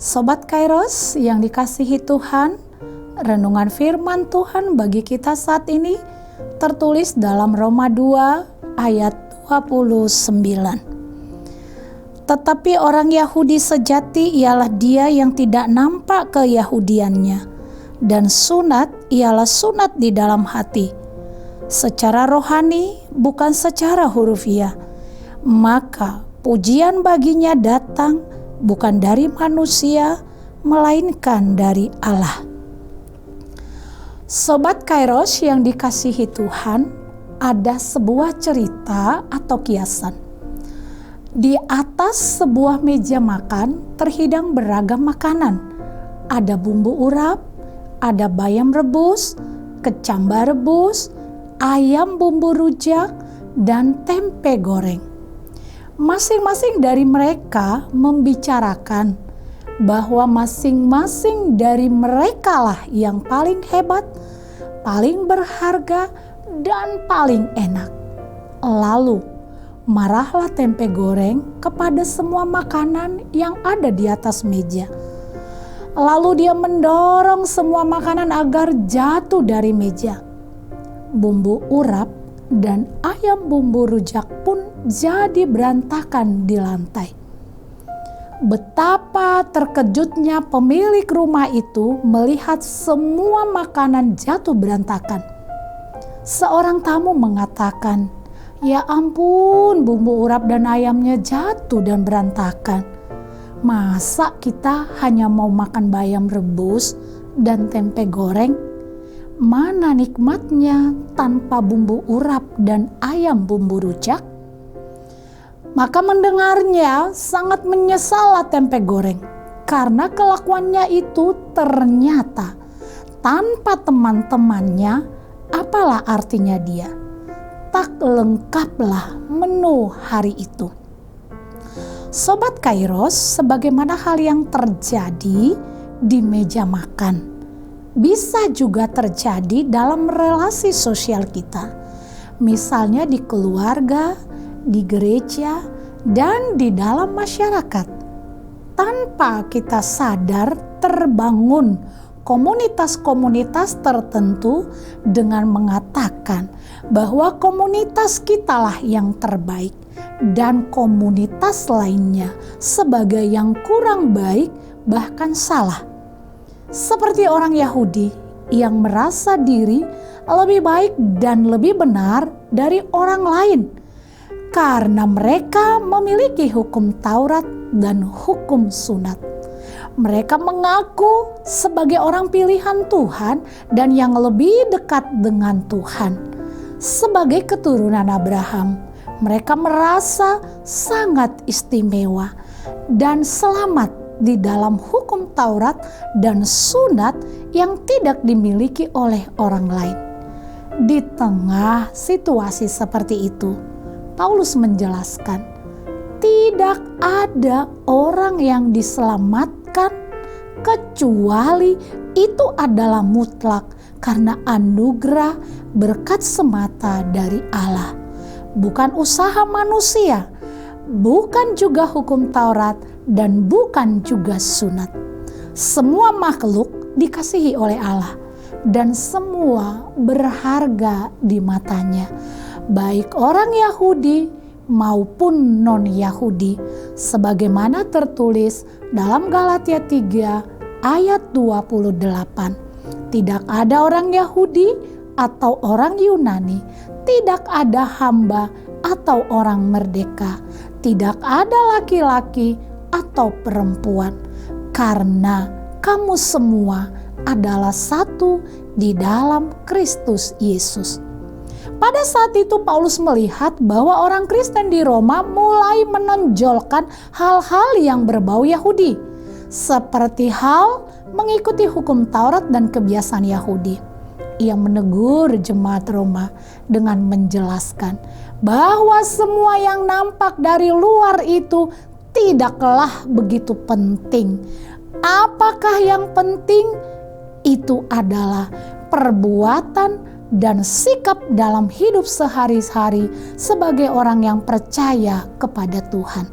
Sobat Kairos yang dikasihi Tuhan, renungan firman Tuhan bagi kita saat ini tertulis dalam Roma 2 ayat 29. Tetapi orang Yahudi sejati ialah dia yang tidak nampak keyahudiannya, dan sunat ialah sunat di dalam hati, secara rohani bukan secara hurufiah. Maka pujian baginya datang bukan dari manusia, melainkan dari Allah. Sobat Kairos yang dikasihi Tuhan, ada sebuah cerita atau kiasan. Di atas sebuah meja makan terhidang beragam makanan. Ada bumbu urap, ada bayam rebus, kecamba rebus, ayam bumbu rujak, dan tempe goreng. Masing-masing dari mereka membicarakan bahwa masing-masing dari mereka lah yang paling hebat, paling berharga, dan paling enak. Lalu marahlah tempe goreng kepada semua makanan yang ada di atas meja. Lalu dia mendorong semua makanan agar jatuh dari meja. Bumbu urap dan ayam bumbu rujak pun jadi berantakan di lantai. Betapa terkejutnya pemilik rumah itu melihat semua makanan jatuh berantakan. Seorang tamu mengatakan, "Ya ampun, bumbu urap dan ayamnya jatuh dan berantakan. Masa kita hanya mau makan bayam rebus dan tempe goreng? Mana nikmatnya tanpa bumbu urap dan ayam bumbu rujak?" Maka mendengarnya sangat menyesallah tempe goreng, karena kelakuannya itu ternyata tanpa teman-temannya, apalah artinya dia? Tak lengkaplah menu hari itu. Sobat Kairos, sebagaimana hal yang terjadi di meja makan, bisa juga terjadi dalam relasi sosial kita. Misalnya di keluarga, di gereja, dan di dalam masyarakat. Tanpa kita sadar terbangun komunitas-komunitas tertentu dengan mengatakan bahwa komunitas kitalah yang terbaik dan komunitas lainnya sebagai yang kurang baik, bahkan salah. Seperti orang Yahudi yang merasa diri lebih baik dan lebih benar dari orang lain karena mereka memiliki hukum Taurat dan hukum sunat. Mereka mengaku sebagai orang pilihan Tuhan dan yang lebih dekat dengan Tuhan. Sebagai keturunan Abraham, mereka merasa sangat istimewa dan selamat di dalam hukum Taurat dan sunat yang tidak dimiliki oleh orang lain. Di tengah situasi seperti itu, Paulus menjelaskan, tidak ada orang yang diselamatkan kecuali itu adalah mutlak karena anugerah berkat semata dari Allah. Bukan usaha manusia, bukan juga hukum Taurat, dan bukan juga sunat. Semua makhluk dikasihi oleh Allah dan semua berharga di matanya, baik orang Yahudi maupun non-Yahudi, sebagaimana tertulis dalam Galatia 3 ayat 28. Tidak ada orang Yahudi atau orang Yunani, tidak ada hamba atau orang merdeka, tidak ada laki-laki atau perempuan, karena kamu semua adalah satu di dalam Kristus Yesus. Pada saat itu Paulus melihat bahwa orang Kristen di Roma mulai menonjolkan hal-hal yang berbau Yahudi, seperti hal mengikuti hukum Taurat dan kebiasaan Yahudi. Ia menegur jemaat Roma dengan menjelaskan bahwa semua yang nampak dari luar itu tidaklah begitu penting. Apakah yang penting? Itu adalah perbuatan dan sikap dalam hidup sehari-hari sebagai orang yang percaya kepada Tuhan.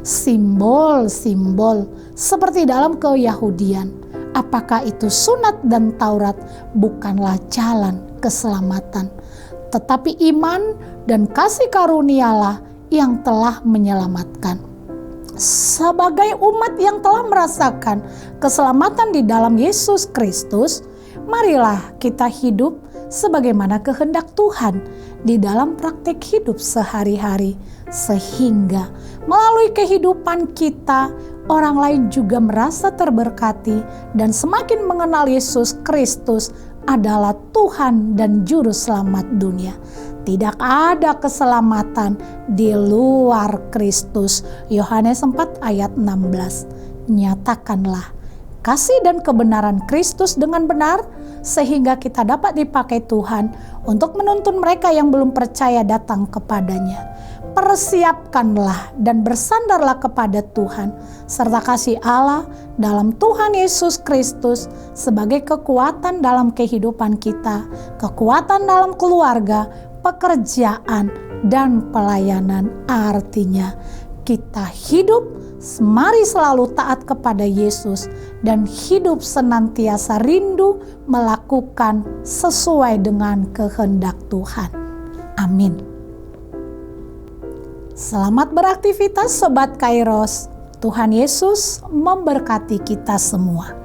simbol-simbol seperti dalam Keyahudian. Apakah itu sunat dan Taurat bukanlah jalan keselamatan, tetapi iman dan kasih karunialah yang telah menyelamatkan. Sebagai umat yang telah merasakan keselamatan di dalam Yesus Kristus, marilah kita hidup sebagaimana kehendak Tuhan di dalam praktik hidup sehari-hari, sehingga melalui kehidupan kita, orang lain juga merasa terberkati dan semakin mengenal Yesus Kristus adalah Tuhan dan Juru Selamat dunia. Tidak ada keselamatan di luar Kristus. Yohanes 4 ayat 16. Nyatakanlah kasih dan kebenaran Kristus dengan benar, sehingga kita dapat dipakai Tuhan untuk menuntun mereka yang belum percaya datang kepadanya. Persiapkanlah dan bersandarlah kepada Tuhan, serta kasih Allah dalam Tuhan Yesus Kristus sebagai kekuatan dalam kehidupan kita, kekuatan dalam keluarga, pekerjaan, dan pelayanan. Artinya kita hidup mari selalu taat kepada Yesus dan hidup senantiasa rindu melakukan sesuai dengan kehendak Tuhan. Amin. Selamat beraktivitas Sobat Kairos. Tuhan Yesus memberkati kita semua.